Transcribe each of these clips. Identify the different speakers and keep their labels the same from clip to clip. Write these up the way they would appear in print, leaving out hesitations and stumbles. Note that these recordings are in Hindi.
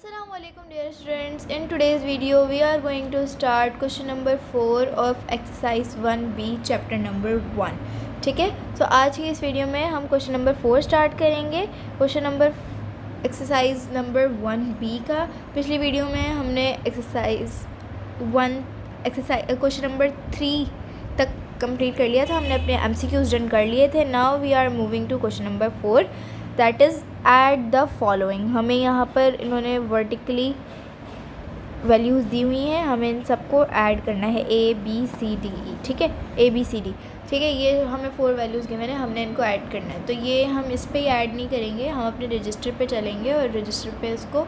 Speaker 1: Assalamualaikum dear students. In today's video we are going to start question number 4 of exercise 1b chapter number 1. ठीक है, तो आज की इस वीडियो में हम क्वेश्चन नंबर 4 स्टार्ट करेंगे. Question number exercise number 1b का पिछली वीडियो में हमने क्वेश्चन नंबर 3 तक कंप्लीट कर लिया था. हमने अपने MCQs डन कर लिए थे. Now we are moving to question number 4, that is add the following. हमें यहाँ पर इन्होंने वर्टिकली वैल्यूज़ दी हुई हैं, हमें इन सबको ऐड करना है ABCDE. ठीक है, ABCD. ठीक है, ये हमें 4 वैल्यूज़ गिवन है, हमने इनको ऐड करना है. तो ये हम इस पे ही ऐड नहीं करेंगे, हम अपने रजिस्टर पे चलेंगे और रजिस्टर पे इसको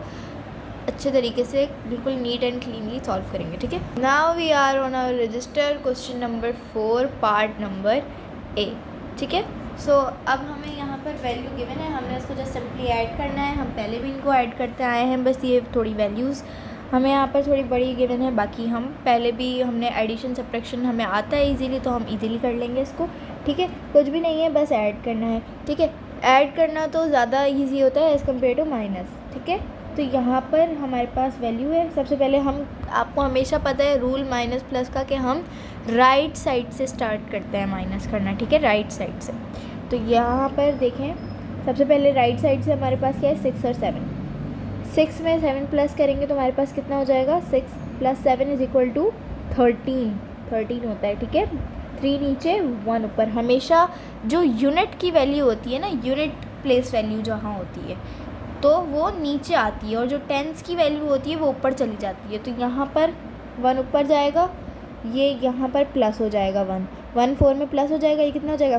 Speaker 1: अच्छे तरीके से बिल्कुल नीट एंड क्लीनली सॉल्व करेंगे. ठीक है, now we are on our register. Question number 4 part number A. ठीक है, सो अब हमें यहाँ पर वैल्यू गिवन है, हमने इसको जस्ट सिंपली ऐड करना है. हम पहले भी इनको ऐड करते आए हैं, बस ये थोड़ी वैल्यूज़ हमें यहाँ पर थोड़ी बड़ी गिवन है. बाकी हम पहले भी हमने एडिशन सब्ट्रैक्शन हमें आता है इजीली, तो हम इजीली कर लेंगे इसको. ठीक है, कुछ भी नहीं है, बस ऐड करना है. ठीक है, ऐड करना तो ज़्यादा इजी होता है एज़ कम्पेयर टू माइनस. ठीक है, तो यहाँ पर हमारे पास वैल्यू है. सबसे पहले हम, आपको हमेशा पता है रूल माइनस प्लस का, कि हम राइट साइड से स्टार्ट करते हैं माइनस करना. ठीक है, राइट साइड से. तो यहाँ पर देखें, सबसे पहले राइट साइड से हमारे पास क्या है, 6 और 7. 6 में 7 प्लस करेंगे तो हमारे पास कितना हो जाएगा, 6 + 7 = 13 होता है. ठीक है, 3 नीचे 1 ऊपर. हमेशा जो यूनिट की वैल्यू होती है ना, यूनिट प्लेस वैल्यू जहाँ होती है तो वो नीचे आती है, और जो टेंस की वैल्यू होती है वो ऊपर चली जाती है. तो यहाँ पर 1 ऊपर जाएगा, ये यहाँ पर प्लस हो जाएगा 1 4 में प्लस हो जाएगा. ये कितना हो जाएगा,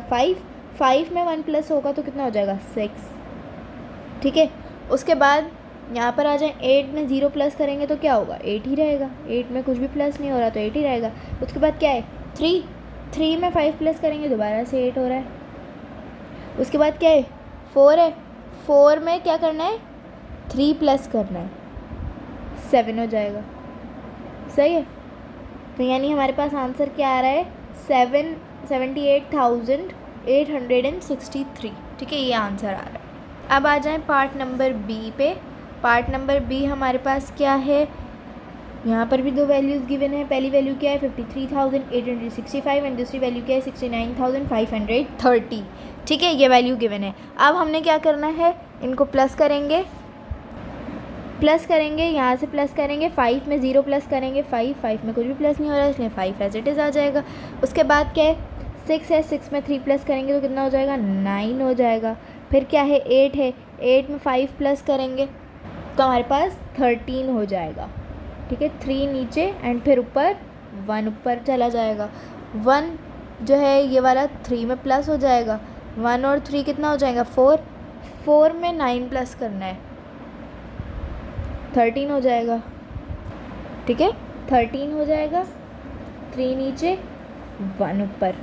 Speaker 1: 5 में 1 प्लस होगा तो कितना हो जाएगा, 6. ठीक है, उसके बाद यहाँ पर आ जाए, 8 में 0 प्लस करेंगे तो क्या होगा, 8 ही रहेगा. 8 में कुछ भी प्लस नहीं हो रहा तो 8 ही रहेगा. उसके बाद क्या है, 3 में 5 प्लस करेंगे दोबारा से 8 हो रहा है. उसके बाद क्या है, 4 है. 4 में क्या करना है, 3 प्लस करना है, 7 हो जाएगा. सही है, तो यानी हमारे पास आंसर क्या आ रहा है, 78,863. ठीक है, ये आंसर आ रहा है. अब आ जाएं पार्ट नंबर B पे. पार्ट नंबर B हमारे पास क्या है, यहाँ पर भी 2 वैल्यूज़ गिवन है. पहली वैल्यू क्या है, 53,865, एंड दूसरी वैल्यू क्या है, 69,530. ठीक है, ये वैल्यू गिवन है. अब हमने क्या करना है, इनको प्लस करेंगे, यहाँ से प्लस करेंगे. 5 में 0 प्लस करेंगे, 5 में कुछ भी प्लस नहीं हो रहा है, इसलिए 5 एज इट इज़ आ जाएगा. उसके बाद क्या है, 6 है, 6 में 3 प्लस करेंगे तो कितना हो जाएगा, 9 हो जाएगा. फिर क्या है, 8 है, 8 में 5 प्लस करेंगे तो हमारे पास 13 हो जाएगा. ठीक है, 3 नीचे एंड फिर ऊपर 1 ऊपर चला जाएगा. 1 जो है ये वाला 3 में प्लस हो जाएगा. 1 और 3 कितना हो जाएगा, 4 में 9 प्लस करना है, 13 हो जाएगा. ठीक है, 13 हो जाएगा. 3 नीचे 1 ऊपर.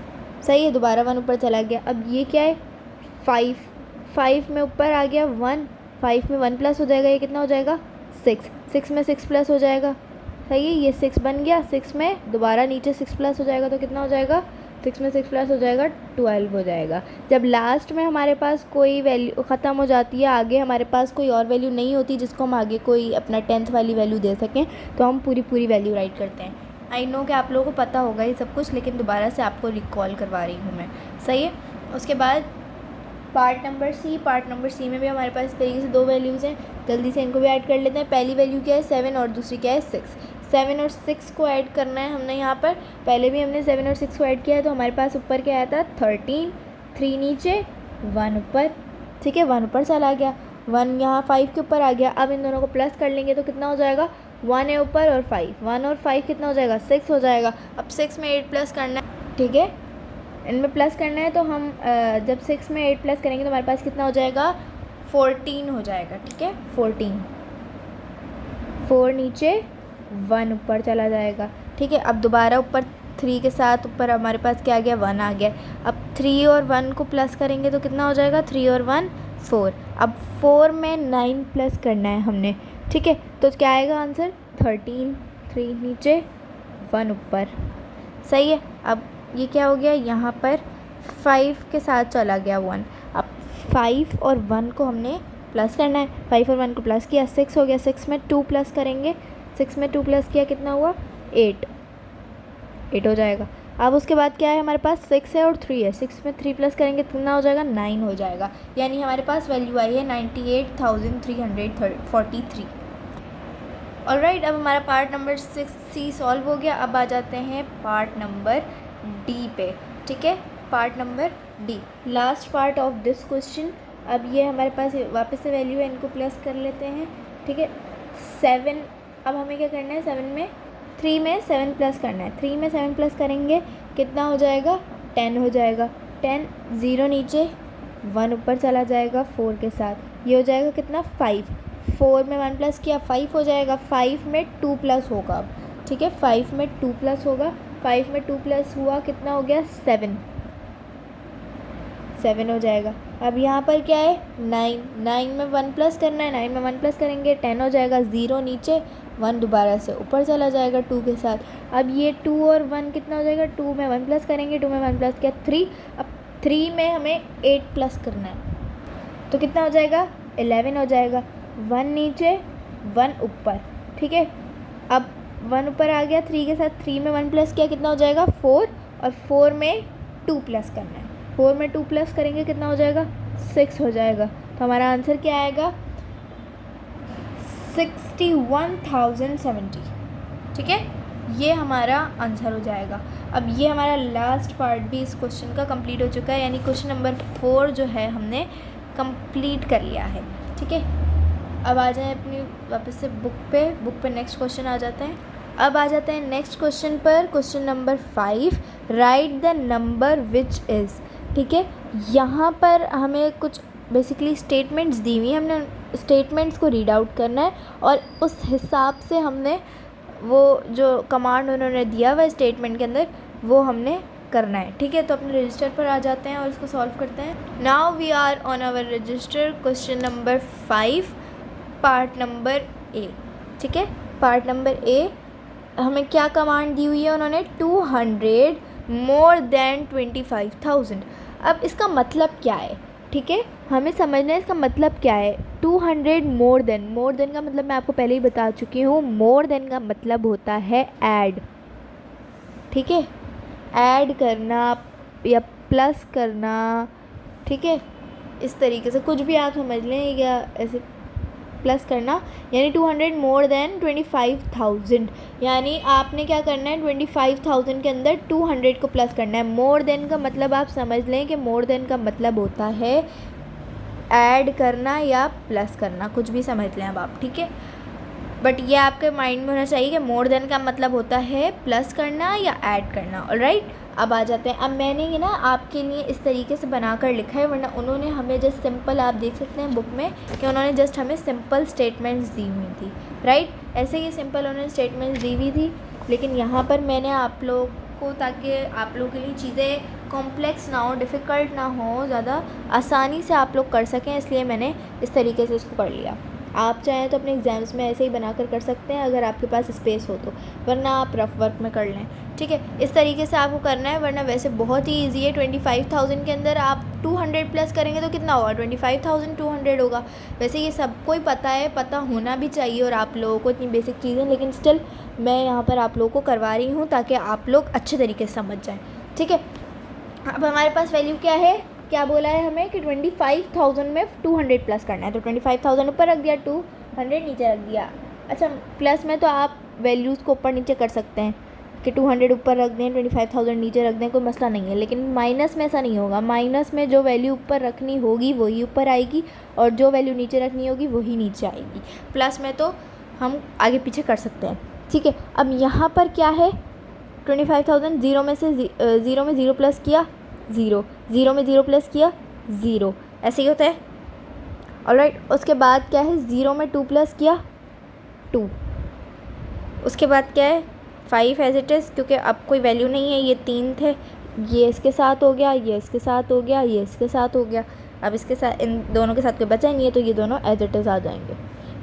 Speaker 1: सही है, दोबारा 1 ऊपर चला गया. अब ये क्या है, 5 में ऊपर आ गया 1, 5 में 1 प्लस हो जाएगा, ये कितना हो जाएगा, 6 में 6 प्लस हो जाएगा. सही है, ये 6 बन गया. 6 में दोबारा नीचे 6 प्लस हो जाएगा तो कितना हो जाएगा, 6 में 6 प्लस हो जाएगा, 12 हो जाएगा. जब लास्ट में हमारे पास कोई वैल्यू ख़त्म हो जाती है, आगे हमारे पास कोई और वैल्यू नहीं होती जिसको हम आगे कोई अपना 10th वाली वैल्यू दे सकें, तो हम पूरी वैल्यू राइट करते हैं. आई नो कि आप लोगों को पता होगा ये सब कुछ, लेकिन दोबारा से आपको रिकॉल करवा रही हूँ मैं. सही है, उसके बाद पार्ट नंबर C में भी हमारे पास इस तरीके से 2 वैल्यूज़ हैं. जल्दी से इनको भी ऐड कर लेते हैं. पहली वैल्यू क्या है, 7, और दूसरी क्या है, 6. 7 और 6 को ऐड करना है हमने. यहाँ पर पहले भी हमने 7 और 6 को ऐड किया है, तो हमारे पास ऊपर क्या आया था, 13. 3 नीचे 1 ऊपर. ठीक है, 1 ऊपर चला गया. 1 यहाँ 5 के ऊपर आ गया. अब इन दोनों को प्लस कर लेंगे तो कितना हो जाएगा, 1 है ऊपर और 5. 1 और 5 कितना हो जाएगा, 6 हो जाएगा. अब 6 में 8 प्लस करना है. ठीक है, इनमें प्लस करना है, तो हम जब 6 में 8 प्लस करेंगे तो हमारे पास कितना हो जाएगा, 14 हो जाएगा. ठीक है, 14. 4 नीचे 1 ऊपर चला जाएगा. ठीक है, अब दोबारा ऊपर 3 के साथ ऊपर हमारे पास क्या आ गया, 1 आ गया. अब 3 और 1 को प्लस करेंगे तो कितना हो जाएगा, 3 और 1 4. अब 4 में 9 प्लस करना है हमने. ठीक है, तो क्या आएगा आंसर, 13. 3 नीचे 1 ऊपर. सही है. अब ये क्या हो गया, यहाँ पर 5 के साथ चला गया 1. अब 5 और 1 को हमने प्लस करना है। 5 और 1 को प्लस किया 6 हो गया। 6 में 2 प्लस करेंगे, 6 में 2 प्लस किया कितना हुआ 8 हो जाएगा। अब उसके बाद क्या है हमारे पास 6 है और 3 है। 6 में 3 प्लस करेंगे कितना हो जाएगा 9 हो जाएगा। यानी हमारे पास वैल्यू आई है 98,343। ऑलराइट, अब हमारा पार्ट नंबर 6C सॉल्व हो गया। अब आ जाते हैं पार्ट नंबर D पे। ठीक है, part number D, last part of this question. अब ये हमारे पास वापस से वैल्यू है, इनको प्लस कर लेते हैं। ठीक है, 7, अब हमें क्या करना है 3 में 7 प्लस करना है। 3 में 7 प्लस करेंगे कितना हो जाएगा 10 हो जाएगा। 10, 0 नीचे 1 ऊपर चला जाएगा 4 के साथ, ये हो जाएगा कितना 5। 4 में 1 प्लस किया 5 हो जाएगा। 5 में 2 प्लस होगा अब। ठीक है, 5 में 2 प्लस होगा। 5 में 2 प्लस हुआ कितना हो गया 7 हो जाएगा। अब यहाँ पर क्या है 9 में 1 प्लस करना है। 9 में 1 प्लस करेंगे 10 हो जाएगा। 0 नीचे 1 दोबारा से ऊपर चला जाएगा 2 के साथ। अब ये 2 और 1 कितना हो जाएगा 2 में 1 प्लस करेंगे। 2 में 1 प्लस किया 3। अब 3 में हमें 8 प्लस करना है तो कितना हो जाएगा 11 हो जाएगा। 1 नीचे 1 ऊपर। ठीक है, अब 1 ऊपर आ गया 3 के साथ। 3 में 1 प्लस किया कितना हो जाएगा 4 और 4 में 2 प्लस करना है। 4 में 2 प्लस करेंगे कितना हो जाएगा 6 हो जाएगा। तो हमारा आंसर क्या आएगा 61,070। ठीक है, ये हमारा आंसर हो जाएगा। अब ये हमारा लास्ट पार्ट भी इस क्वेश्चन का कंप्लीट हो चुका है, यानी क्वेश्चन नंबर 4 जो है हमने कंप्लीट कर लिया है। ठीक है, अब आ जाए अपनी वापस से बुक पे नेक्स्ट क्वेश्चन आ जाते हैं। अब आ जाते हैं नेक्स्ट क्वेश्चन पर, question number 5, right the number which is. ठीक है, यहाँ पर हमें कुछ बेसिकली स्टेटमेंट्स दी हुई हैं, हमने स्टेटमेंट्स को रीड आउट करना है और उस हिसाब से हमने वो जो कमांड उन्होंने दिया हुआ स्टेटमेंट के अंदर वो हमने करना है। ठीक है, तो अपने रजिस्टर पर आ जाते हैं और इसको सॉल्व करते हैं। Now we are on our register, question number 5, part number A। ठीक है, पार्ट नंबर A, हमें क्या कमांड दी हुई है उन्होंने 200 मोर देन 25,000। अब इसका मतलब क्या है, ठीक है, हमें समझना है इसका मतलब क्या है। 200 मोर देन का मतलब मैं आपको पहले ही बता चुकी हूँ। मोर देन का मतलब होता है ऐड। ठीक है, ऐड करना या प्लस करना। ठीक है, इस तरीके से कुछ भी आप समझ लें या ऐसे प्लस करना, यानी 200 मोर देन 25,000, यानी आपने क्या करना है 25,000 के अंदर 200 को प्लस करना है। मोर देन का मतलब आप समझ लें कि मोर देन का मतलब होता है ऐड करना या प्लस करना, कुछ भी समझ लें अब आप। ठीक है, बट ये आपके माइंड में होना चाहिए कि मोर देन का मतलब होता है प्लस करना या ऐड करना। ऑलराइट, अब आ जाते हैं। अब मैंने ये ना आपके लिए इस तरीके से बनाकर लिखा है, वरना उन्होंने हमें जस्ट सिंपल, आप देख सकते हैं बुक में कि उन्होंने जस्ट हमें सिंपल स्टेटमेंट्स दी हुई थी। राइट, ऐसे ही सिंपल उन्होंने स्टेटमेंट्स दी हुई थी, लेकिन यहाँ पर मैंने आप लोग को, ताकि आप लोगों के लिए चीज़ें कॉम्प्लेक्स ना हो, डिफ़िकल्ट ना हो, ज़्यादा आसानी से आप लोग कर सकें, इसलिए मैंने इस तरीके से इसको कर लिया। आप चाहें तो अपने एग्ज़ाम्स में ऐसे ही बनाकर कर सकते हैं अगर आपके पास स्पेस हो तो, वरना आप रफ वर्क में कर लें। ठीक है, इस तरीके से आपको करना है, वरना वैसे बहुत ही ईजी है। 25,000 के अंदर आप 200 प्लस करेंगे तो कितना होगा 25,200 होगा। वैसे ये सबको ही पता है, पता होना भी चाहिए और आप लोगों को इतनी बेसिक चीज़ें, लेकिन स्टिल मैं यहाँ पर आप लोगों को करवा रही हूँ ताकि आप लोग अच्छे तरीके से समझ जाएँ। ठीक है, अब हमारे पास वैल्यू क्या है, क्या बोला है हमें कि 25,000 में 200 प्लस करना है, तो 25,000 ऊपर रख दिया, 200 नीचे रख दिया। अच्छा, प्लस में तो आप वैल्यूज़ को ऊपर नीचे कर सकते हैं कि 200 ऊपर रख दें, 25,000 नीचे रख दें, कोई मसला नहीं है। लेकिन माइनस में ऐसा नहीं होगा। माइनस में जो वैल्यू ऊपर रखनी होगी वही ऊपर आएगी और जो वैल्यू नीचे रखनी होगी वही नीचे आएगी। प्लस में तो हम आगे पीछे कर सकते हैं। ठीक है, अब यहाँ पर क्या है 25,000, ज़ीरो में 0 प्लस किया 0, 0 में 0 प्लस किया 0, ऐसे ही होता है। ऑलराइट, उसके बाद क्या है 0 में 2 प्लस किया 2, उसके बाद क्या है 5 एज इट इज़, क्योंकि अब कोई वैल्यू नहीं है, ये 3 थे, ये इसके साथ हो गया, ये इसके साथ हो गया, ये इसके साथ हो गया। अब इसके साथ, इन दोनों के साथ कोई बचा नहीं है, तो ये दोनों एज इट इज़ आ जाएंगे।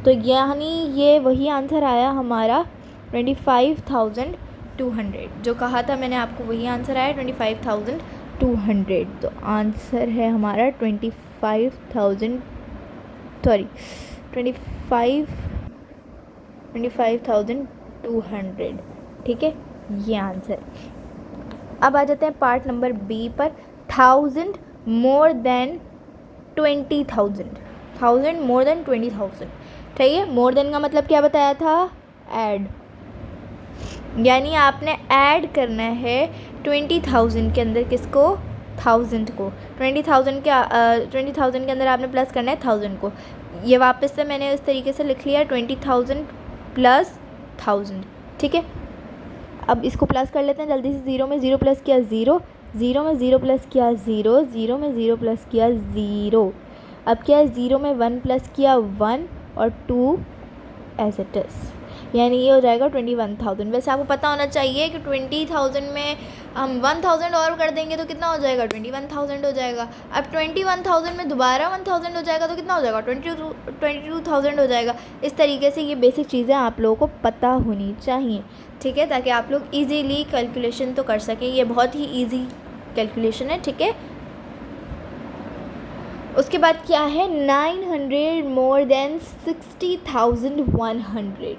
Speaker 1: तो यानी ये वही आंसर आया हमारा 25,200, जो कहा था मैंने आपको वही आंसर आया 25,200। तो आंसर है हमारा 25,200। सॉरी 25,200, ठीक है, ये आंसर। अब आ जाते हैं पार्ट नंबर बी पर। 1000 मोर देन 20,000, 1000 मोर देन 20,000, ठीक है। मोर देन का मतलब क्या बताया था? ऐड, यानी आपने ऐड करना है 20,000 के अंदर किसको? 1000 को। 20,000 के अंदर आपने प्लस करना है 1000 को। ये वापस से मैंने इस तरीके से लिख लिया 20,000 प्लस 1000, ठीक है। अब इसको प्लस कर लेते हैं जल्दी से। 0 में 0 प्लस किया 0, 0 में 0 प्लस किया 0, 0 में 0 प्लस किया 0। अब क्या है? 0 में 1 प्लस किया 1 और 2 एज इट इज़, यानी ये हो जाएगा 21,000। वैसे आपको पता होना चाहिए कि 20,000 में हम 1000 और कर देंगे तो कितना हो जाएगा? 21,000 हो जाएगा। अब 21,000 में दोबारा 1000 हो जाएगा तो कितना हो जाएगा? 22,000 हो जाएगा। इस तरीके से ये बेसिक चीज़ें आप लोगों को पता होनी चाहिए, ठीक है, ताकि आप लोग ईजीली कैलकुलेशन तो कर सकें। ये बहुत ही ईजी कैलकुलेशन है, ठीक है। उसके बाद क्या है? 900 मोर देन 60,100,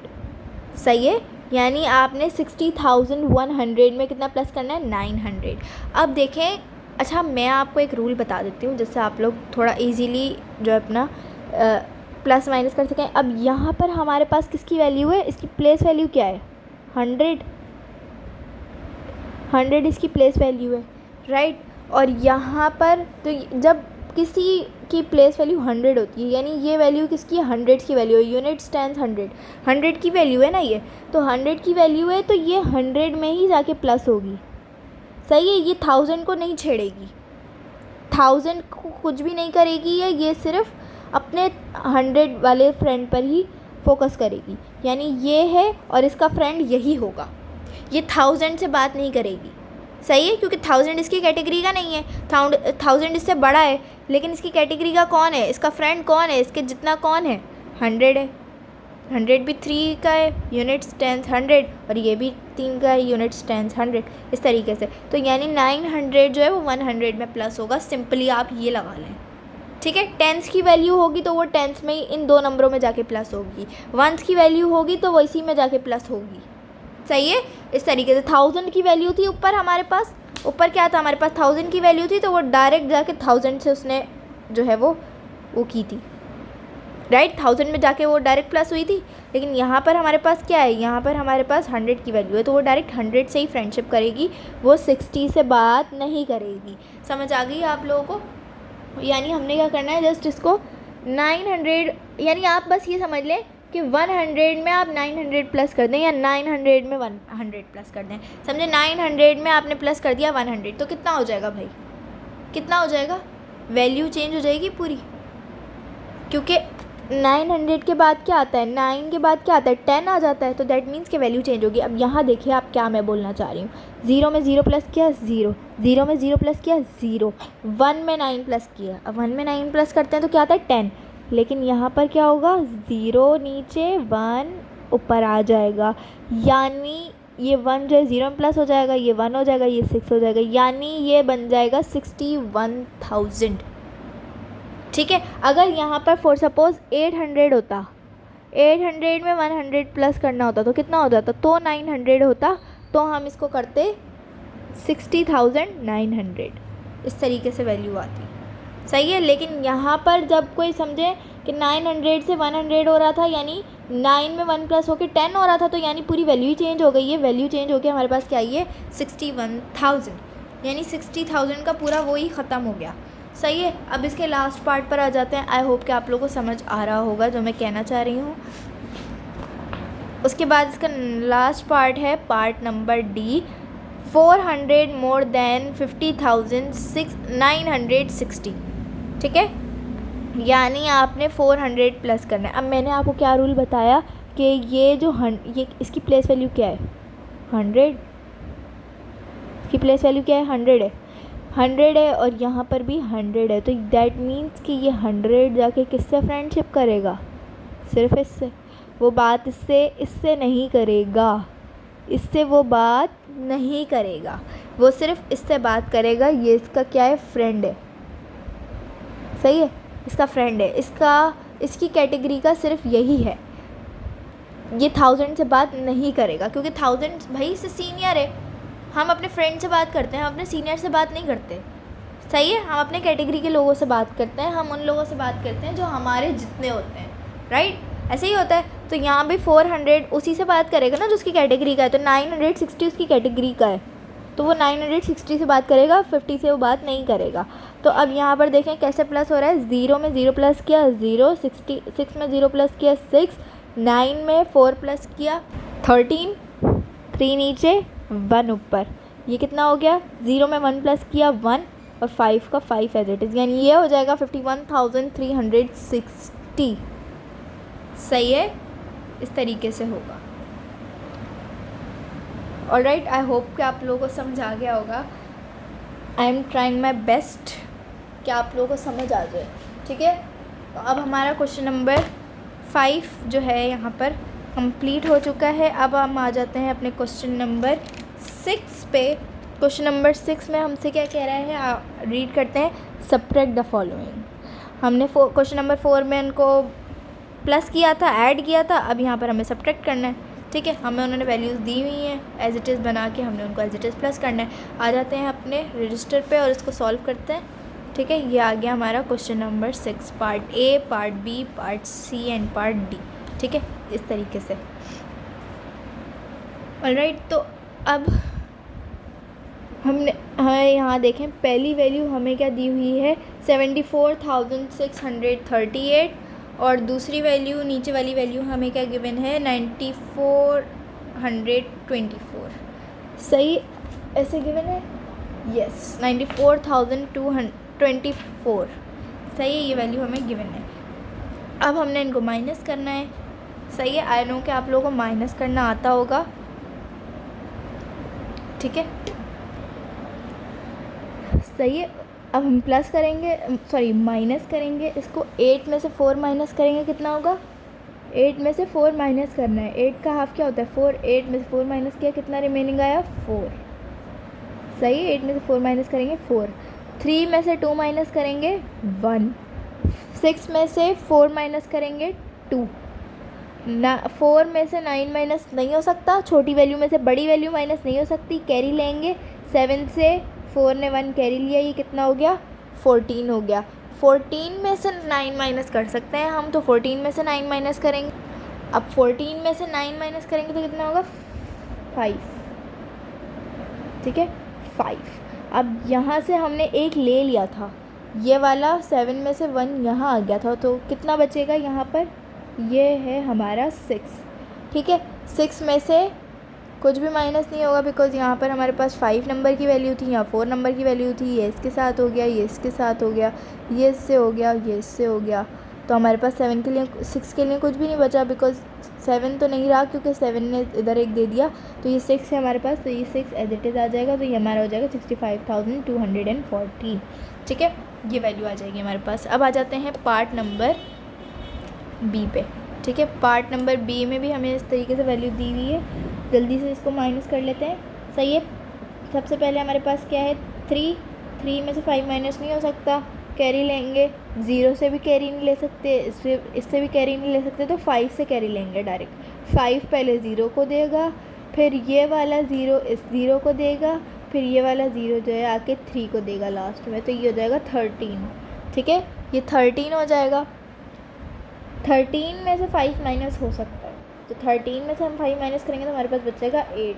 Speaker 1: सही है, यानी आपने 60,100 में कितना प्लस करना है? 900। अब देखें, अच्छा मैं आपको एक रूल बता देती हूँ जिससे आप लोग थोड़ा इजीली जो है अपना प्लस माइनस कर सकें। अब यहाँ पर हमारे पास किसकी वैल्यू है? इसकी प्लेस वैल्यू क्या है? 100 इसकी प्लेस वैल्यू है, राइट। और यहाँ पर तो जब किसी की प्लेस वैल्यू 100 होती है, यानी ये वैल्यू किसकी है? 100 की वैल्यू है। यूनिट स्टैंड्स 100 की वैल्यू है ना ये, तो 100 की वैल्यू है तो ये 100 में ही जाके प्लस होगी, सही है। ये 1000 को नहीं छेड़ेगी, 1000 को कुछ भी नहीं करेगी, ये सिर्फ अपने 100 वाले फ्रेंड पर ही फोकस करेगी, यानी ये है और इसका फ्रेंड यही होगा। ये 1000 से बात नहीं करेगी, सही है, क्योंकि 1000 इसकी कैटेगरी का नहीं है, 1000 इससे बड़ा है, लेकिन इसकी कैटेगरी का कौन है? इसका फ्रेंड कौन है? इसके जितना कौन है? 100 है। 100 भी 3 का है, यूनिट स्टैंड्स 100, और ये भी 3 का है, यूनिट स्टैंड्स 100, इस तरीके से। तो यानी 900 जो है वो 100 में प्लस होगा, सिंपली आप ये लगा लें, ठीक है। टेंस की वैल्यू होगी तो वो टेंस में ही इन दो नंबरों में जाके प्लस होगी, वंस की वैल्यू होगी तो वो इसी में जाके प्लस होगी, सही है। इस तरीके से 1000 की वैल्यू थी ऊपर, हमारे पास ऊपर क्या था? हमारे पास 1000 की वैल्यू थी, तो वो डायरेक्ट जाके 1000 से उसने जो है वो की थी, राइट। 1000 में जाके वो डायरेक्ट प्लस हुई थी। लेकिन यहाँ पर हमारे पास क्या है? यहाँ पर हमारे पास 100 की वैल्यू है, तो वो डायरेक्ट 100 से ही फ्रेंडशिप करेगी, वो 60 से बात नहीं करेगी। समझ आ गई आप लोगों को? यानी हमने क्या करना है? जस्ट इसको 900, यानी आप बस ये समझ लें कि 100 में आप 900 प्लस कर दें या 900 में 100 प्लस कर दें। समझे? 900 में आपने प्लस कर दिया 100, तो कितना हो जाएगा भाई? कितना हो जाएगा? वैल्यू चेंज हो जाएगी पूरी, क्योंकि 900 के बाद क्या आता है? 9 के बाद क्या आता है? 10 आ जाता है, तो दैट मीन्स कि वैल्यू चेंज होगी। अब यहाँ देखिए आप क्या मैं बोलना चाह रही हूँ। 0 में 0 प्लस किया 0, 0 में 0 प्लस किया 0, 1 में 9 प्लस किया। अब 1 में 9 प्लस करते हैं तो क्या आता है? 10। लेकिन यहाँ पर क्या होगा? 0 नीचे 1 ऊपर आ जाएगा, यानी ये 1 जो है 0 में प्लस हो जाएगा, ये 1 हो जाएगा, ये 6 हो जाएगा, यानी ये बन जाएगा 61,000, ठीक है। अगर यहाँ पर फॉर सपोज़ 800 होता, 800 में 100 प्लस करना होता तो कितना हो जाता? तो 900 होता, तो हम इसको करते 60,900, इस तरीके से वैल्यू आती, सही है। लेकिन यहाँ पर जब कोई समझे कि 900 से 100 हो रहा था, यानी 9 में 1 प्लस होकर 10 हो रहा था, तो यानी पूरी वैल्यू ही चेंज हो गई है। वैल्यू चेंज होकर हमारे पास क्या आई है? 61,000, यानी 60,000 का पूरा वो ही ख़त्म हो गया, सही है। अब इसके लास्ट पार्ट पर आ जाते हैं। आई होप कि आप लोगों को समझ आ रहा होगा जो मैं कहना चाह रही हूँ। उसके बाद इसका लास्ट पार्ट है part number D. 400 more than 50,960, ठीक है, यानी आपने 400 प्लस करना है। अब मैंने आपको क्या रूल बताया कि ये जो ये इसकी प्लेस वैल्यू क्या है? 100, इसकी प्लेस वैल्यू क्या है? 100 है, 100 है, और यहाँ पर भी 100 है, तो दैट मीन्स कि ये 100 जाके किससे फ्रेंडशिप करेगा? सिर्फ इससे। वो बात इससे नहीं करेगा, इससे वो बात नहीं करेगा, वो सिर्फ इससे बात करेगा। ये इसका क्या है? फ्रेंड है, सही है, इसका फ्रेंड है। इसकी कैटेगरी का सिर्फ यही है, ये 1000 से बात नहीं करेगा क्योंकि 1000 भाई इससे सीनियर है। हम अपने फ्रेंड से बात करते हैं, हम अपने सीनियर से बात नहीं करते, सही है। हम अपने कैटेगरी के लोगों से बात करते हैं, हम उन लोगों से बात करते हैं जो हमारे जितने होते हैं, राइट। ऐसे ही होता है। तो यहाँ भी 400 उसी से बात करेगा ना जो उसकी कैटेगरी का है। तो 960 उसकी कैटेगरी का है, तो वो 960 से बात करेगा, 50 से वो बात नहीं करेगा। तो अब यहाँ पर देखें कैसे प्लस हो रहा है। 0 में 0 प्लस किया 0, 6 में 0 प्लस किया 6, 9 में 4 प्लस किया 13, 3 नीचे 1 ऊपर, ये कितना हो गया। 0 में 1 प्लस किया 1 और 5 का 5 एज इट इज़, यानी ये हो जाएगा 51,360। सही है, इस तरीके से होगा। ऑलराइट, आई होप कि आप लोगों को समझ आ गया होगा। I am trying my best कि आप लोगों को समझ आ जाए, ठीक है। तो अब हमारा क्वेश्चन नंबर 5 जो है यहाँ पर कंप्लीट हो चुका है। अब हम आ जाते हैं अपने क्वेश्चन नंबर 6 पे। क्वेश्चन नंबर 6 में हमसे क्या कह रहा है, आप रीड करते हैं। Subtract the following. हमने क्वेश्चन नंबर 4 में उनको प्लस किया था, ऐड किया था, अब यहाँ पर हमें सब्ट्रैक्ट करना है, ठीक है। हमें उन्होंने वैल्यूज़ दी हुई हैं, एज इट इज़ बना के हमने उनको एज इट इज़ प्लस करना है। आ जाते हैं अपने रजिस्टर पे और इसको सॉल्व करते हैं, ठीक है। ये आ गया हमारा question number 6, part A, part B, part C and part D, ठीक है, इस तरीके से। ऑलराइट, तो अब हमें यहाँ देखें पहली वैल्यू हमें क्या दी हुई है 74,638 और दूसरी वैल्यू, नीचे वाली वैल्यू हमें क्या गिवन है 9424। सही, ऐसे गिवन है, यस 94,224, सही है, ये वैल्यू हमें गिवन है। अब हमने इनको माइनस करना है, सही है। आई नो कि आप लोगों को माइनस करना आता होगा, ठीक है, सही है। अब हम प्लस करेंगे, सॉरी माइनस करेंगे इसको। 8 में से 4 माइनस करेंगे, कितना होगा। 8 में से 4 माइनस करना है, 8 का हाफ क्या होता है 4। 8 में से 4 माइनस किया, कितना रिमेनिंग आया 4, सही है। 8 में से 4 माइनस करेंगे 4। 3 में से 2 माइनस करेंगे 1। 6 में से 4 माइनस करेंगे 2। 4 में से 9 माइनस नहीं हो सकता, छोटी वैल्यू में से बड़ी वैल्यू माइनस नहीं हो सकती, कैरी लेंगे। 7 से 4 ने 1 कैरी लिया, ये कितना हो गया 14 हो गया। 14 में से 9 माइनस कर सकते हैं हम, तो 14 में से 9 माइनस करेंगे। अब 14 में से 9 माइनस करेंगे तो कितना होगा 5, ठीक है 5। अब यहाँ से हमने एक ले लिया था, ये वाला 7 में से 1 यहाँ आ गया था, तो कितना बचेगा यहाँ पर, ये है हमारा 6, ठीक है। 6 में से कुछ भी माइनस नहीं होगा बिकॉज़ यहाँ पर हमारे पास 5 नंबर की वैल्यू थी, यहाँ 4 नंबर की वैल्यू थी, ये इसके साथ हो गया, ये इसके साथ हो गया, ये इससे हो गया, ये इससे हो गया। तो हमारे पास 6 के लिए कुछ भी नहीं बचा बिकॉज़ 7 तो नहीं रहा क्योंकि 7 ने इधर एक दे दिया, तो ये 6 है हमारे पास, तो ये 6 एज इट इज़ आ जाएगा। तो ये हमारा हो जाएगा 65,214, ठीक है, ये वैल्यू आ जाएगी हमारे पास। अब आ जाते हैं पार्ट नंबर बी पे, ठीक है। पार्ट नंबर बी में भी हमें इस तरीके से वैल्यू दी हुई है, जल्दी से इसको माइनस कर लेते हैं, सही है। सबसे पहले हमारे पास क्या है 3 में से 5 माइनस नहीं हो सकता, कैरी लेंगे। 0 से भी कैरी नहीं ले सकते, इससे भी कैरी नहीं ले सकते, तो 5 से कैरी लेंगे डायरेक्ट। 5 पहले 0 को देगा, फिर ये वाला 0 इस 0 को देगा, फिर ये वाला 0 जो है आके 3 को देगा लास्ट में, तो ये हो जाएगा 13, ठीक है, ये 13 हो जाएगा। 13 में से 5 माइनस हो सकता है, तो 13 में से हम 5 माइनस करेंगे तो हमारे पास बचेगा 8,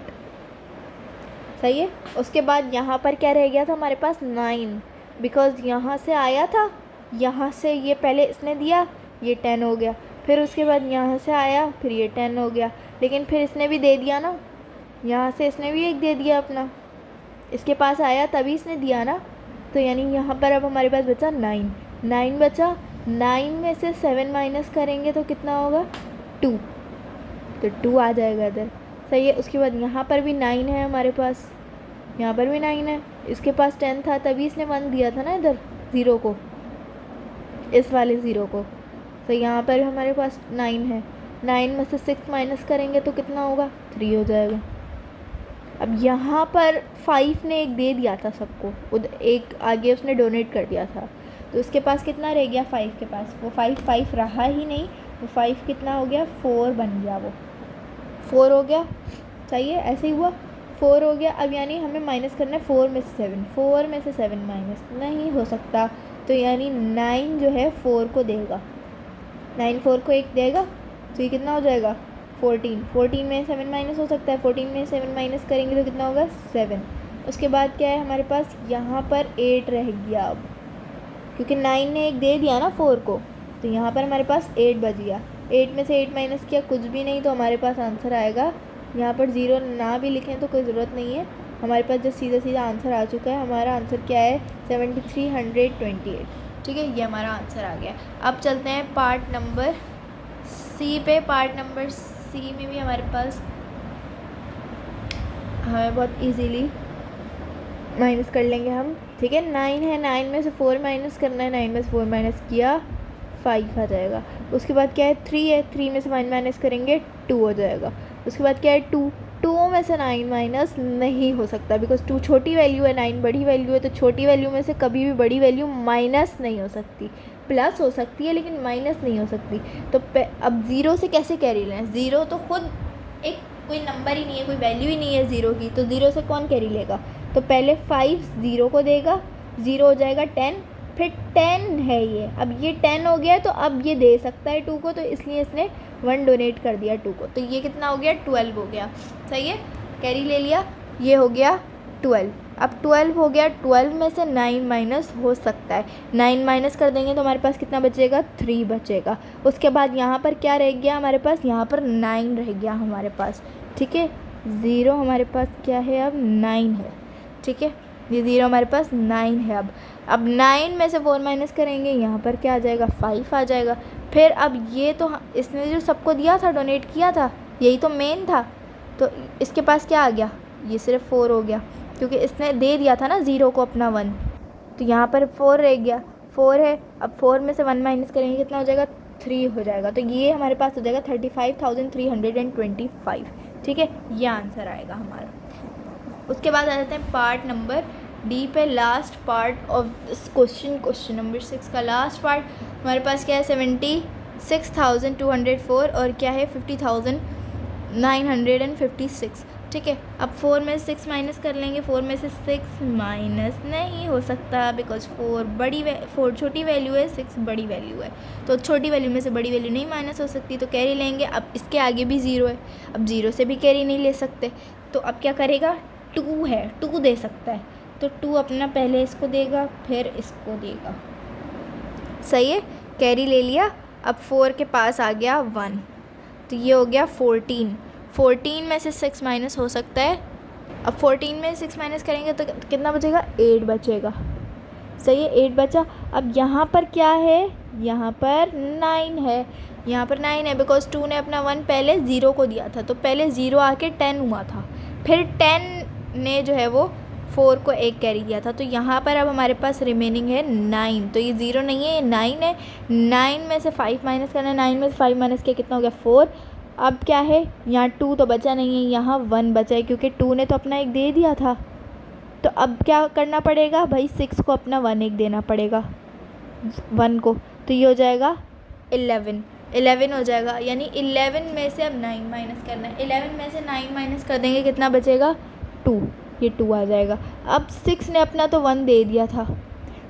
Speaker 1: सही है। उसके बाद यहाँ पर क्या रह गया था हमारे पास 9, बिकॉज़ यहाँ से आया था, यहाँ से ये पहले इसने दिया, ये 10 हो गया, फिर उसके बाद यहाँ से आया, फिर ये 10 हो गया, लेकिन फिर इसने भी दे दिया ना, यहाँ से इसने भी एक दे दिया अपना, इसके पास आया तभी इसने दिया ना, तो यानी यहाँ पर अब हमारे पास बचा 9 बचा। 9 में से 7 माइनस करेंगे तो कितना होगा 2, तो 2 आ जाएगा इधर, सही है। उसके बाद यहाँ पर भी 9 है हमारे पास, यहाँ पर भी 9 है, इसके पास 10 था तभी इसने 1 दिया था ना इधर 0 को, इस वाले 0 को, तो यहाँ पर हमारे पास 9 है। 9 में से 6 माइनस करेंगे तो कितना होगा 3 हो जाएगा। अब यहाँ पर 5 ने एक दे दिया था सबको, उधर एक आगे उसने डोनेट कर दिया था, तो उसके पास कितना रह गया 5 के पास, वो 5 रहा ही नहीं, वो 5 कितना हो गया 4 बन गया, वो 4 हो गया। सही है, ऐसे ही हुआ 4 हो गया। अब यानी हमें माइनस करना है 4 में से 7, 4 में से 7 माइनस नहीं हो सकता, तो यानी 9 जो है 4 को देगा, 9 4 को 1 देगा, तो ये कितना हो जाएगा 14, 14 में 7 माइनस हो सकता है, 14 में 7 माइनस करेंगे तो कितना होगा 7। उसके बाद क्या है हमारे पास, यहाँ पर 8 रह गया अब, क्योंकि 9 ने 1 दे दिया ना 4 को, तो यहाँ पर हमारे पास 8 बच गया। 8 में से 8 माइनस किया कुछ भी नहीं, तो हमारे पास आंसर आएगा, यहाँ पर 0 ना भी लिखें तो कोई ज़रूरत नहीं है, हमारे पास जो सीधा सीधा आंसर आ चुका है। हमारा आंसर क्या है 7328। ठीक है, ये हमारा आंसर आ गया। अब चलते हैं पार्ट नंबर सी पे। पार्ट नंबर सी में भी हमारे पास हमें बहुत इजीली माइनस कर लेंगे हम। ठीक है, 9 है, 9 में से 4 माइनस करना है, 9 में से 4 माइनस किया 5 आ जाएगा। उसके बाद क्या है 3 है, 3 में से 1 माइनस करेंगे 2 हो जाएगा। उसके बाद क्या है 2 में से 9 माइनस नहीं हो सकता, बिकॉज 2 छोटी वैल्यू है, 9 बड़ी वैल्यू है, तो छोटी वैल्यू में से कभी भी बड़ी वैल्यू माइनस नहीं हो सकती, प्लस हो सकती है लेकिन माइनस नहीं हो सकती। तो अब 0 से कैसे कैरी लें, 0 तो खुद एक कोई नंबर ही नहीं है, कोई वैल्यू ही नहीं है 0 की, तो 0 से कौन कैरी लेगा। तो पहले 5 0 को देगा, 0 हो जाएगा 10, फिर 10 है ये, अब ये 10 हो गया, तो अब ये दे सकता है 2 को, तो इसलिए इसने 1 डोनेट कर दिया 2 को, तो ये कितना हो गया 12 हो गया। सही है, कैरी ले लिया, ये हो गया 12। अब 12 हो गया, 12 में से 9 माइनस हो सकता है, 9 माइनस कर देंगे तो हमारे पास कितना बचेगा 3 बचेगा। उसके बाद यहाँ पर क्या रह गया हमारे पास, यहाँ पर 9 रह गया हमारे पास। ठीक है, 0 हमारे पास क्या है अब 9 है। ठीक है, ये 0 हमारे पास 9 है। अब 9 में से 4 माइनस करेंगे, यहाँ पर क्या आ जाएगा 5 आ जाएगा। फिर अब ये तो इसने जो सबको दिया था, डोनेट किया था, यही तो मेन था, तो इसके पास क्या आ गया, ये सिर्फ 4 हो गया, क्योंकि इसने दे दिया था ना 0 को अपना 1, तो यहाँ पर 4 रह गया, 4 है। अब 4 में से 1 माइनस करेंगे कितना हो जाएगा 3 हो जाएगा, तो ये हमारे पास हो जाएगा 35,325। ठीक है, ये आंसर आएगा हमारा। उसके बाद आ जाते हैं पार्ट नंबर डी पे, last part of this question number 6 का लास्ट पार्ट। हमारे पास क्या है 76,204 और क्या है 50,956। ठीक है, अब 4 में से 6 माइनस कर लेंगे, 4 में से 6 माइनस नहीं हो सकता, बिकॉज 4 छोटी वैल्यू है, 6 बड़ी वैल्यू है, तो छोटी वैल्यू में से बड़ी वैल्यू नहीं माइनस हो सकती, तो कैरी लेंगे। अब इसके आगे भी 0 है, अब 0 से भी कैरी नहीं ले सकते, तो अब क्या करेगा 2 है, 2 दे सकता है, तो 2 अपना पहले इसको देगा फिर इसको देगा। सही है, कैरी ले लिया। अब 4 के पास आ गया 1, तो ये हो गया 14 में से 6 माइनस हो सकता है। अब 14 में 6 माइनस करेंगे तो कितना बचेगा 8 बचेगा। सही है, 8 बचा। अब यहाँ पर क्या है, यहाँ पर 9 है, यहाँ पर 9 है, बिकॉज 2 ने अपना 1 पहले 0 को दिया था, तो पहले 0 आके 10 हुआ था, फिर 10 ने जो है वो 4 को 1 कैरी दिया था, तो यहाँ पर अब हमारे पास रिमेनिंग है 9, तो ये 0 नहीं है, ये 9 है। 9 में से 5 माइनस करना है, 9 में से 5 माइनस किया कितना हो गया 4। अब क्या है, यहाँ 2 तो बचा नहीं है, यहाँ 1 बचा है, क्योंकि 2 ने तो अपना 1 दे दिया था, तो अब क्या करना पड़ेगा भाई 6 को अपना 1 1 देना पड़ेगा 1 को, तो ये हो जाएगा 11 हो जाएगा, यानी 11 में से अब 9 माइनस करना है, 11 में से 9 माइनस कर देंगे कितना बचेगा 2, ये 2 आ जाएगा। अब 6 ने अपना तो 1 दे दिया था,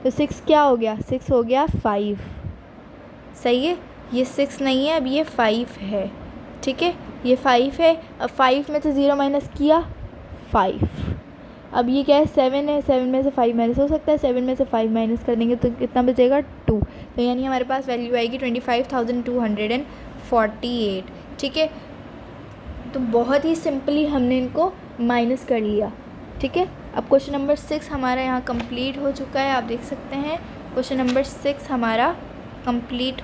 Speaker 1: तो 6 क्या हो गया 6 हो गया 5। सही है, ये 6 नहीं है, अब ये 5 है। ठीक है, ये 5 है। अब 5 में से 0 माइनस किया 5, अब ये क्या है 7 है, 7 में से 5 माइनस हो सकता है, 7 में से 5 माइनस कर देंगे तो कितना बचेगा 2, तो यानी हमारे पास वैल्यू आएगी 25,248। ठीक है, तो बहुत ही सिंपली हमने इनको माइनस कर लिया। ठीक है, अब क्वेश्चन नंबर 6 हमारा यहाँ कंप्लीट हो चुका है, आप देख सकते हैं क्वेश्चन नंबर 6 हमारा कंप्लीट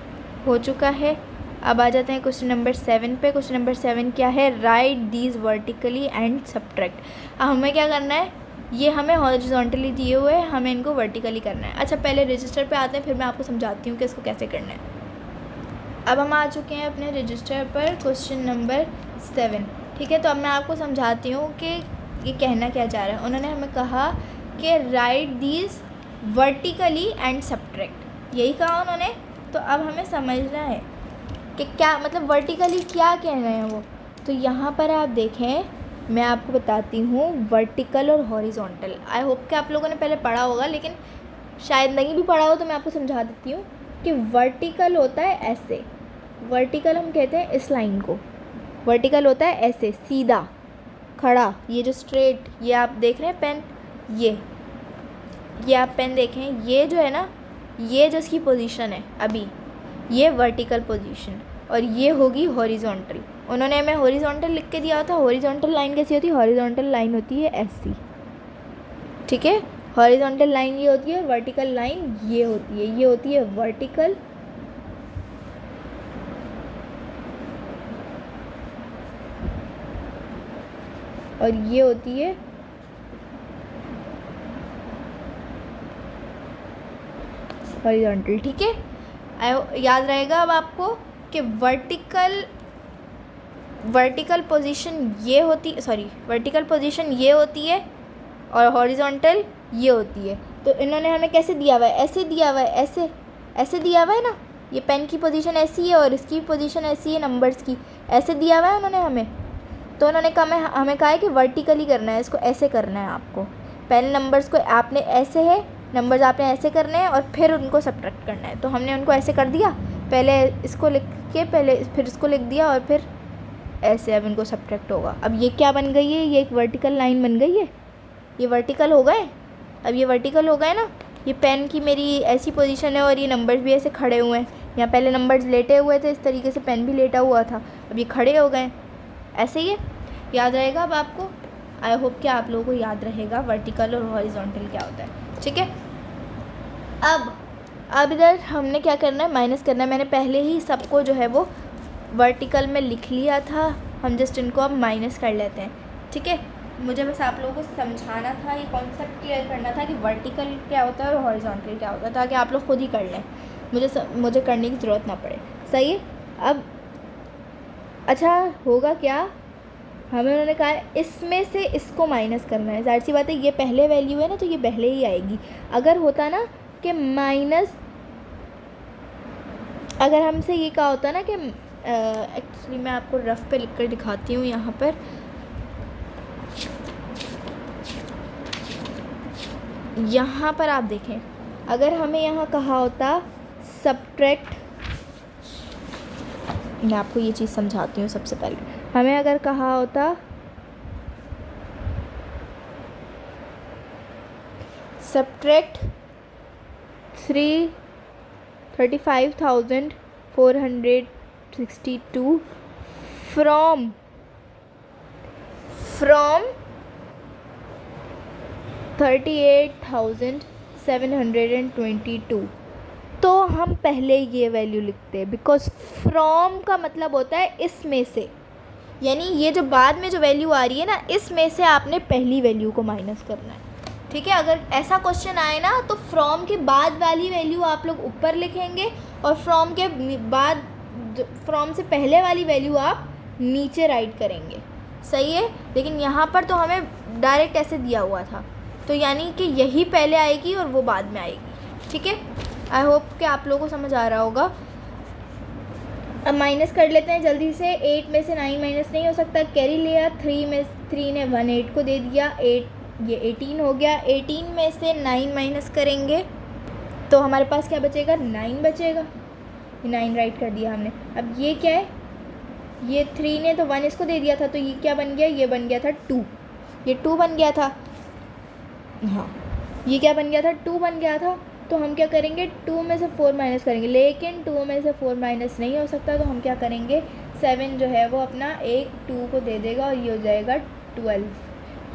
Speaker 1: हो चुका है। अब आ जाते हैं क्वेश्चन नंबर 7 पे। क्वेश्चन नंबर 7 क्या है, right these vertically and subtract. अब हमें क्या करना है, ये हमें हॉरिजॉन्टली दिए हुए हैं, हमें इनको वर्टिकली करना है। अच्छा, पहले रजिस्टर पे आते हैं, फिर मैं आपको समझाती हूँ कि इसको कैसे करना है। अब हम आ चुके हैं अपने रजिस्टर पर क्वेश्चन नंबर 7। ठीक है, तो अब मैं आपको समझाती हूँ कि ये कहना क्या चाह रहा है। उन्होंने हमें कहा कि right these vertically and subtract. यही कहा उन्होंने। तो अब हमें समझना है कि क्या मतलब वर्टिकली क्या कह रहे हैं वो। तो यहाँ पर आप देखें, मैं आपको बताती हूँ वर्टिकल और हॉरिजॉन्टल। आई होप कि आप लोगों ने पहले पढ़ा होगा, लेकिन शायद नहीं भी पढ़ा हो तो मैं आपको समझा देती हूँ कि वर्टिकल होता है ऐसे, वर्टिकल हम कहते हैं इस लाइन को, वर्टिकल होता है ऐसे सीधा खड़ा। ये जो स्ट्रेट, ये आप देख रहे हैं पेन, ये आप पेन देखें, ये जो है ना, ये जो इसकी पोजीशन है अभी, ये वर्टिकल पोजीशन, और ये होगी हॉरिजॉन्टल। उन्होंने हमें हॉरिजॉन्टल लिख के दिया था। हॉरिजॉन्टल लाइन कैसी होती है? हॉरिजॉन्टल लाइन होती है ऐसी, ठीक है। हॉरिजॉन्टल लाइन ये होती है, वर्टिकल लाइन ये होती है। ये होती है वर्टिकल, और ये होती है हॉरिजॉन्टल, ठीक है। याद रहेगा अब आपको कि वर्टिकल पोजीशन ये होती, वर्टिकल पोजीशन ये होती है और हॉरिजॉन्टल ये होती है। तो इन्होंने हमें कैसे दिया हुआ है? ऐसे दिया हुआ है, ऐसे दिया हुआ है ना। ये पेन की पोजीशन ऐसी है और इसकी पोजीशन ऐसी है, नंबर्स की ऐसे दिया हुआ है उन्होंने हमें। तो उन्होंने हमें कहा है कि वर्टिकली करना है, इसको ऐसे करना है आपको। पहले नंबर्स को आपने ऐसे है, नंबर्स आपने ऐसे करने हैं और फिर उनको सब्ट्रैक्ट करना है। तो हमने उनको ऐसे कर दिया, पहले इसको लिख के, पहले फिर इसको लिख दिया और फिर ऐसे। अब इनको सब्ट्रैक्ट होगा। अब ये क्या बन गई है? ये एक वर्टिकल लाइन बन गई है। ये वर्टिकल हो गए। अब ये वर्टिकल हो गए ना। ये पेन की मेरी ऐसी पोजीशन है और ये नंबर्स भी ऐसे खड़े हुए हैं। यहाँ पहले नंबर्स लेटे हुए थे, इस तरीके से पेन भी लेटा हुआ था, अब ये खड़े हो गए ऐसे ही है। याद रहेगा अब आपको? आई होप कि आप लोगों को याद रहेगा वर्टिकल और हॉरिजॉन्टल क्या होता है, ठीक है। अब इधर हमने क्या करना है? माइनस करना है। मैंने पहले ही सबको जो है वो वर्टिकल में लिख लिया था, हम जस्ट इनको अब माइनस कर लेते हैं, ठीक है। मुझे बस आप लोगों को समझाना था, ये कॉन्सेप्ट क्लियर करना था कि वर्टिकल क्या होता है और हॉरिजॉन्टल क्या होता है, ताकि आप लोग खुद ही कर लें, मुझे करने की ज़रूरत ना पड़े, सही है। अब अच्छा होगा क्या, हमें उन्होंने कहा इसमें से इसको माइनस करना है। जाहिर सी बात है, ये पहले वैल्यू है ना, तो ये पहले ही आएगी। अगर होता ना कि माइनस, अगर हमसे ये कहा होता ना कि एक्चुअली मैं आपको रफ पे लिख कर दिखाती हूँ यहाँ पर। यहाँ पर आप देखें, अगर हमें यहाँ कहा होता सब्ट्रैक्ट, मैं आपको ये चीज़ समझाती हूँ। सबसे पहले हमें अगर कहा होता सब्ट्रैक्ट 35,462 फ्रॉम 38,722, तो हम पहले ये वैल्यू लिखते हैं, बिकॉज फ्रॉम का मतलब होता है इसमें से, यानी ये जो बाद में जो वैल्यू आ रही है ना, इसमें से आपने पहली वैल्यू को माइनस करना है, ठीक है। अगर ऐसा क्वेश्चन आए ना, तो फ्रॉम के बाद वाली वैल्यू आप लोग ऊपर लिखेंगे और फ्रॉम के बाद, फ्रॉम से पहले वाली वैल्यू आप नीचे राइट करेंगे, सही है। लेकिन यहाँ पर तो हमें डायरेक्ट ऐसे दिया हुआ था, तो यानी कि यही पहले आएगी और वो बाद में आएगी, ठीक है। आई होप कि आप लोगों को समझ आ रहा होगा। अब माइनस कर लेते हैं जल्दी से। 8 में से 9 माइनस नहीं हो सकता, कैरी लिया। 3 ने 18 को दे दिया, 8 ये 18 हो गया। 18 में से 9 माइनस करेंगे तो हमारे पास क्या बचेगा? 9 बचेगा। 9 राइट कर दिया हमने। अब ये क्या है? ये 3 ने तो 1 इसको दे दिया था, तो ये क्या बन गया? ये बन गया था 2, ये 2 बन गया था। हाँ, ये क्या बन गया था? 2 बन गया था। तो हम क्या करेंगे? 2 में से 4 माइनस करेंगे, लेकिन 2 में से 4 माइनस नहीं हो सकता, तो हम क्या करेंगे? 7 जो है वो अपना एक 2 को दे देगा और ये हो जाएगा 12,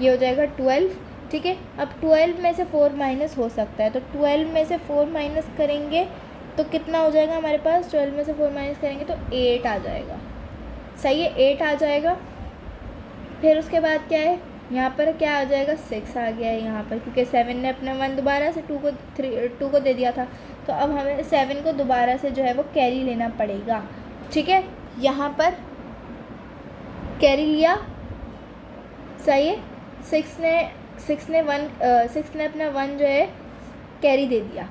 Speaker 1: ये हो जाएगा 12, ठीक है। अब 12 में से 4 माइनस हो सकता है, तो 12 में से 4 माइनस करेंगे तो कितना हो जाएगा हमारे पास? 12 में से 4 माइनस करेंगे तो 8 आ जाएगा, सही है, 8 आ जाएगा। फिर उसके बाद क्या है? यहाँ पर क्या आ जाएगा? 6 आ गया है यहाँ पर, क्योंकि 7 ने अपना 1 दोबारा से 2 को दे दिया था, तो अब हमें 7 को दोबारा से जो है वो कैरी लेना पड़ेगा, ठीक है। यहाँ पर कैरी लिया, सही है। 6 ने अपना 1 जो है कैरी दे दिया।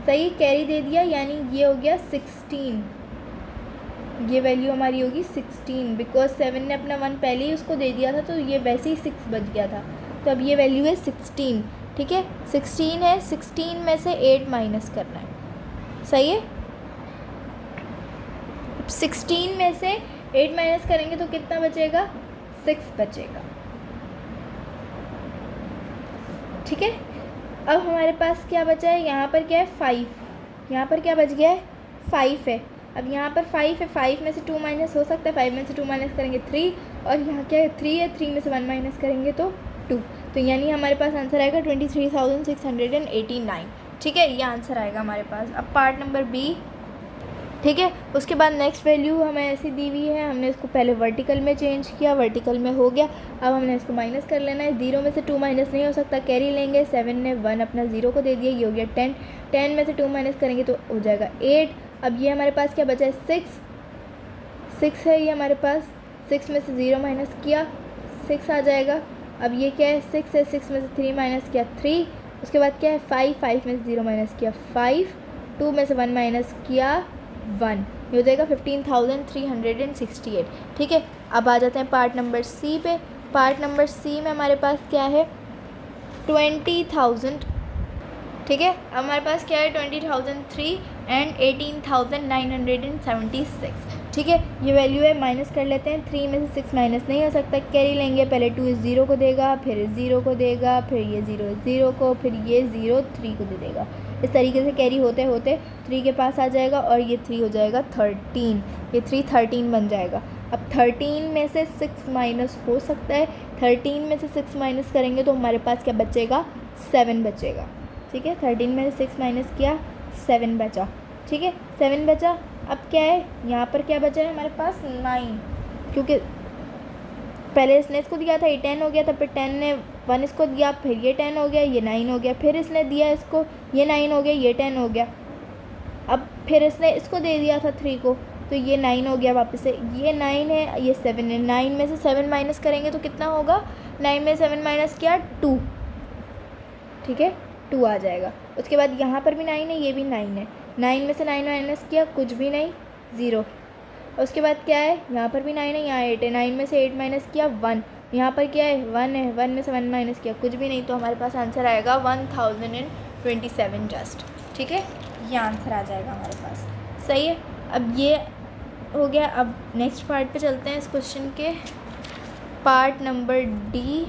Speaker 1: सही, कैरी दे दिया, यानी ये हो गया 16, ये वैल्यू हमारी होगी 16, बिकॉज 7 ने अपना 1 पहले ही उसको दे दिया था, तो ये वैसे ही 6 बच गया था, तो अब ये वैल्यू है 16। ठीक है, 16 है, 16 में से 8 माइनस करना है। सही है, 16 में से 8 माइनस करेंगे तो कितना बचेगा, 6 बचेगा। ठीक है, अब हमारे पास क्या बचा है, यहाँ पर क्या है 5, यहाँ पर क्या बच गया है 5 है। अब यहाँ पर 5 है, 5 में से 2 माइनस हो सकता है, 5 में से 2 माइनस करेंगे 3, और यहाँ क्या है 3 है, 3 में से 1 माइनस करेंगे तो 2, तो यानी हमारे पास आंसर आएगा 23,689। ठीक है, ये आंसर आएगा हमारे पास। अब पार्ट नंबर बी। ठीक है, उसके बाद नेक्स्ट वैल्यू हमें ऐसी दी हुई है, हमने इसको पहले वर्टिकल में चेंज किया, वर्टिकल में हो गया, अब हमने इसको माइनस कर लेना है। 0 में से 2 माइनस नहीं हो सकता, कैरी लेंगे, 7 ने 1 अपना 0 को दे दिया, ये हो गया 10, 10 में से 2 माइनस करेंगे तो हो जाएगा 8। अब ये हमारे पास क्या बचा है 6 है, ये हमारे पास 6 में से 0 माइनस किया 6 आ जाएगा। अब ये क्या है 6 है, 6 में से 3 माइनस किया 3, उसके बाद क्या है 5 में से 0 माइनस किया 5, 2 में से 1 माइनस किया 1, ये हो जाएगा 15,368। ठीक है, अब आ जाते हैं पार्ट नंबर सी पे। पार्ट नंबर सी में हमारे पास क्या है 20,000। ठीक है, अब हमारे पास क्या है 20,003 एंड 18,976। ठीक है, ये वैल्यू है, माइनस कर लेते हैं। 3 में से 6 माइनस नहीं हो सकता, कैरी लेंगे, पहले 2 इस 0 को देगा, फिर इस 0 को देगा, फिर ये 0 इस 0 को, फिर ये 0 3 को दे देगा। इस तरीके से कैरी होते होते 3 के पास आ जाएगा, और ये 3 हो जाएगा 13, ये 3 13 बन जाएगा। अब 13 में से 6 माइनस हो सकता है, 13 में से 6 माइनस करेंगे तो हमारे पास क्या बचेगा 7 बचेगा। ठीक है, 13 में से 6 माइनस किया 7 बचा। ठीक है, 7 बचा। अब क्या है यहाँ पर क्या बचा है हमारे पास 9, क्योंकि पहले इसने इसको दिया था, ये 10 हो गया था, फिर 10 ने 1 इसको दिया, फिर ये 10 हो गया, ये 9 हो गया, फिर इसने दिया इसको, ये 9 हो गया, ये 10 हो गया। अब फिर इसने इसको दे दिया था 3 को, तो ये 9 हो गया वापस से, ये 9 है, ये 7 है। 9 में से 7 माइनस करेंगे तो कितना होगा, 9 में 7 माइनस किया 2। ठीक है, 2 आ जाएगा। उसके बाद यहाँ पर भी 9 है, ये भी 9 है, 9 में से 9 माइनस किया कुछ भी नहीं 0। उसके बाद क्या है यहाँ पर भी 9 है, यहाँ 8 है, 9 में से 8 माइनस किया 1, यहाँ पर क्या है 1 है, 1 में से 1 माइनस किया कुछ भी नहीं, तो हमारे पास आंसर आएगा 1027 जस्ट। ठीक है, ये आंसर आ जाएगा हमारे पास। सही है, अब ये हो गया। अब नेक्स्ट पार्ट पे चलते हैं इस क्वेश्चन के, पार्ट नंबर डी।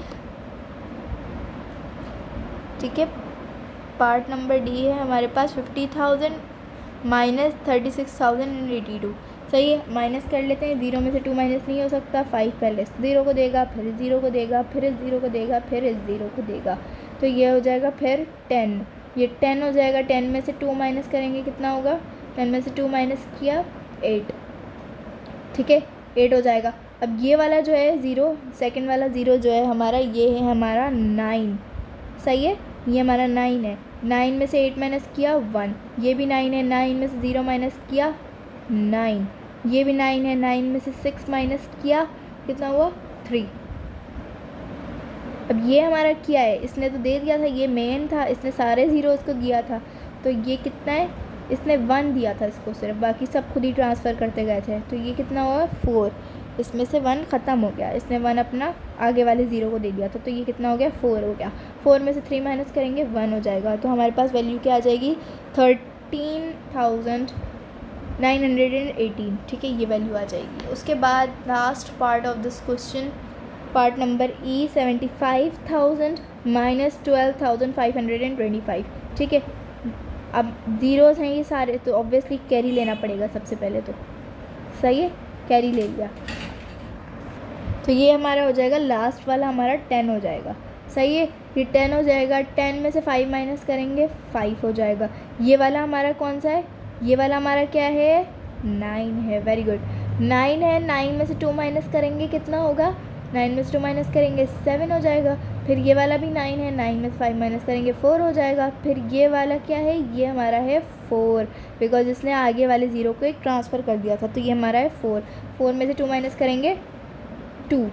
Speaker 1: ठीक है, पार्ट नंबर डी है हमारे पास 50,000 माइनस 36,082। सही है, माइनस कर लेते हैं। 0 में से 2 माइनस नहीं हो सकता, 5 पहले 0 को देगा, फिर 0 को देगा, फिर 0 को देगा, फिर 0 को देगा, तो ये हो जाएगा फिर 10, ये 10 हो जाएगा। 10 में से 2 माइनस करेंगे कितना होगा, 10 में से 2 माइनस किया 8। ठीक है, 8 हो जाएगा। अब ये वाला जो है 0, सेकंड वाला 0 जो है हमारा, ये है हमारा 9। सही है, ये हमारा 9 है। 9 में से 8 माइनस किया 1, ये भी 9 है। 9 में से 0 माइनस किया 9, ये भी 9 है। 9 में से 6 माइनस किया कितना हुआ 3। अब ये हमारा क्या है, इसने तो दे दिया था, ये मेन था, इसने सारे 0 इसको दिया था, तो ये कितना है, इसने 1 दिया था इसको सिर्फ, बाकी सब खुद ही ट्रांसफ़र करते गए थे, तो ये कितना हुआ 4, इसमें से 1 ख़त्म हो गया, इसने 1 अपना आगे वाले 0 को दे दिया था, तो ये कितना हो गया 4 हो गया। 4 में से 3 माइनस करेंगे 1 हो जाएगा, तो हमारे पास वैल्यू क्या आ जाएगी 13,918। ठीक है, ये वैल्यू आ जाएगी। उसके बाद last part of this question, part number E 75,000 minus 12,525। ठीक है, अब ज़ीरोज़ हैं ये सारे, तो ऑब्वियसली कैरी लेना पड़ेगा सबसे पहले, तो सही है, कैरी ले लिया, तो ये हमारा हो जाएगा लास्ट वाला हमारा 10 हो जाएगा। सही है, ये 10 हो जाएगा। 10 में से 5 माइनस करेंगे 5 हो जाएगा। ये वाला हमारा कौन सा है, ये वाला हमारा क्या है 9 है। वेरी गुड, 9 है। 9 में से 2 माइनस करेंगे कितना होगा, 9 में से 2 माइनस करेंगे 7 हो जाएगा। फिर ये वाला भी 9 है, 9 में से 5 माइनस करेंगे 4 हो जाएगा। फिर ये वाला क्या है, ये हमारा है 4, बिकॉज इसने आगे वाले 0 को एक ट्रांसफ़र कर दिया था, तो ये हमारा है 4। 4 में से 2 माइनस करेंगे 2।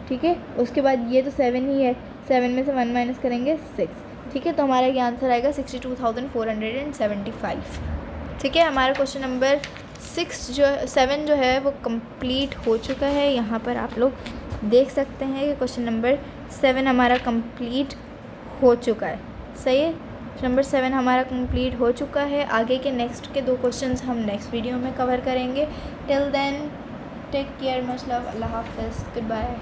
Speaker 1: ठीक है, उसके बाद ये तो 7 ही है, 7 में से 1 माइनस करेंगे 6, ठीक है, तो हमारा ये आंसर आएगा 62,475। ठीक है, हमारा क्वेश्चन नंबर 7 जो है वो कंप्लीट हो चुका है। यहाँ पर आप लोग देख सकते हैं कि क्वेश्चन नंबर 7 हमारा कंप्लीट हो चुका है। सही है, नंबर 7 हमारा कंप्लीट हो चुका है। आगे के नेक्स्ट के 2 क्वेश्चंस हम नेक्स्ट वीडियो में कवर करेंगे। Till then take care, much love, अल्लाह हाफ़िज़, गुड बाय।